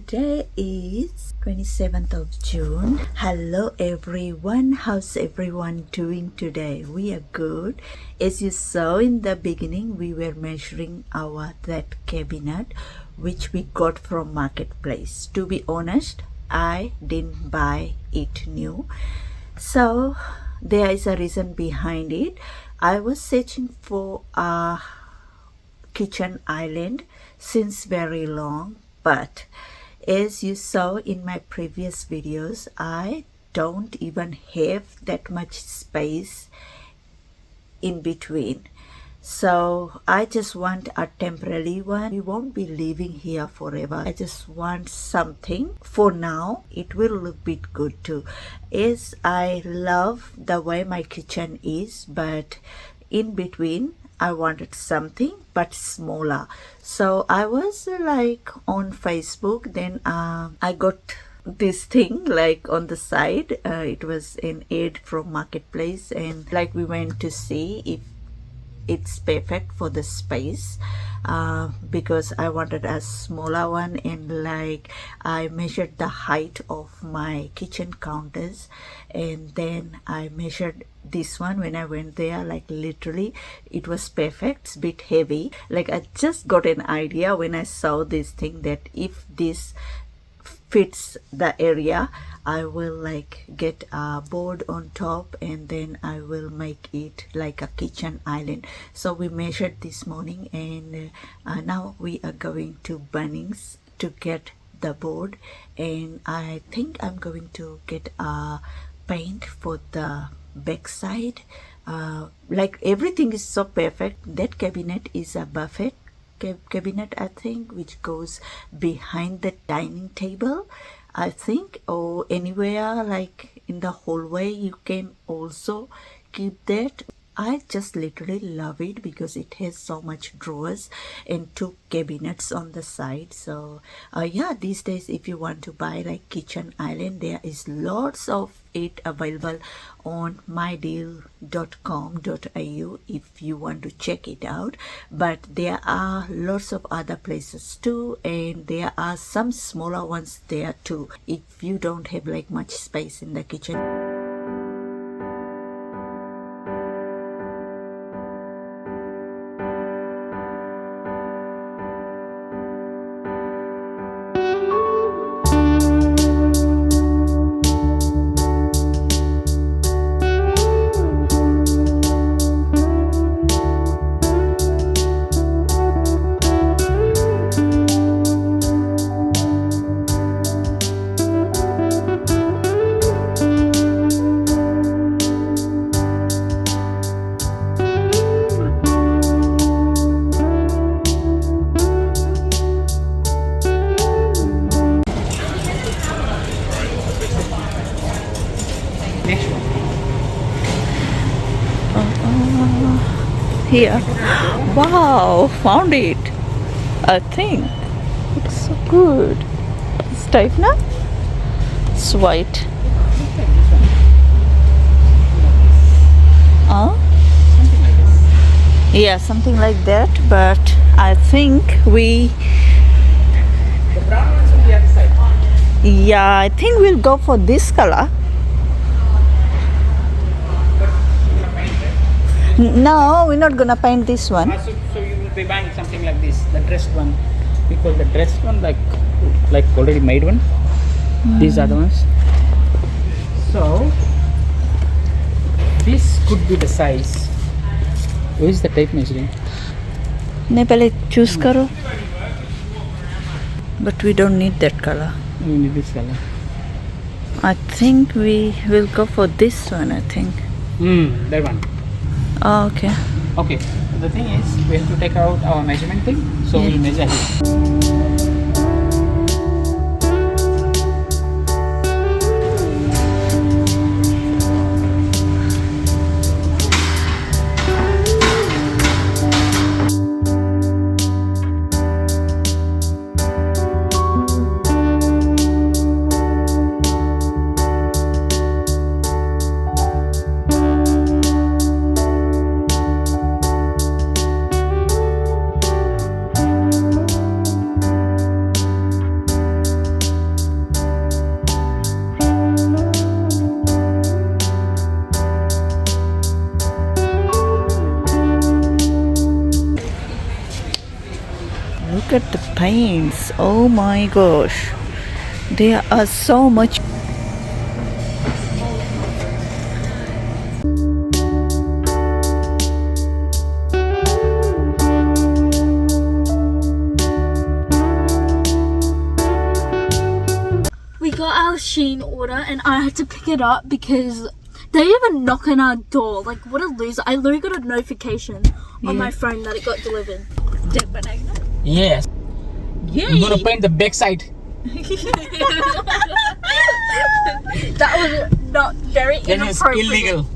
Today is 27th of June. Hello everyone. How's everyone doing today? We are good. As you saw in the beginning, we were measuring that cabinet which we got from marketplace. To be honest, I didn't buy it new. So there is a reason behind it. I was searching for a kitchen island since very long, but as you saw in my previous videos, I don't even have that much space in between. So I just want a temporary one. We won't be living here forever. I just want something for now. It will look bit good too, as I love the way my kitchen is, but in between I wanted something but smaller. So I was like on Facebook, then I got this thing like on the side. It was an ad from marketplace, and like we went to see if it's perfect for the space, because I wanted a smaller one, and like I measured the height of my kitchen counters, and then I measured this one when I went there. Like literally it was perfect. It's a bit heavy. Like I just got an idea when I saw this thing that if this fits the area, I will like get a board on top, and then I will make it like a kitchen island. So we measured this morning, and now we are going to Bunnings to get the board, and I think I'm going to get a paint for the backside. Like everything is so perfect. That cabinet is a buffet cabinet, I think, which goes behind the dining table, I think, or anywhere like in the hallway you can also keep that. I just literally love it because it has so much drawers and two cabinets on the side. So yeah, these days if you want to buy like kitchen island, there is lots of it available on mydeal.com.au if you want to check it out. But there are lots of other places too, and there are some smaller ones there too if you don't have like much space in the kitchen. Here. Wow, found it. I think it's so good. It's type now. It's white. Yeah, something like that. But I think the brown ones on the other side. Yeah, I think we'll go for this color. No, we're not gonna paint this one. So you will be buying something like this, the dressed one. We call the dressed one like already made one. These are the ones. So this could be the size. Where is the tape measuring? Ne pehle choose karo. But we don't need that color. We need this color. I think we will go for this one. I think. That one. Oh, okay. Okay. The thing is, we have to take out our measurement thing, so we'll measure here. Look at the paints. Oh my gosh. There are so much. We got our Shein order and I had to pick it up because they even knock on our door. Like, what a loser. I literally got a notification on my phone that it got delivered. Yes. Yay. I'm gonna paint the backside. That was not very That is inappropriate. illegal.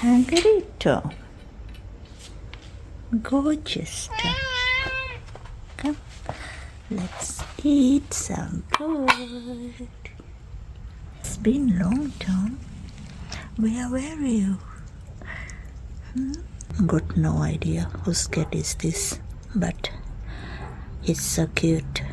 Hangarito. Gorgeous. Come, let's eat some food. It's been a long time. Where were you? Got no idea whose cat is this, but it's so cute.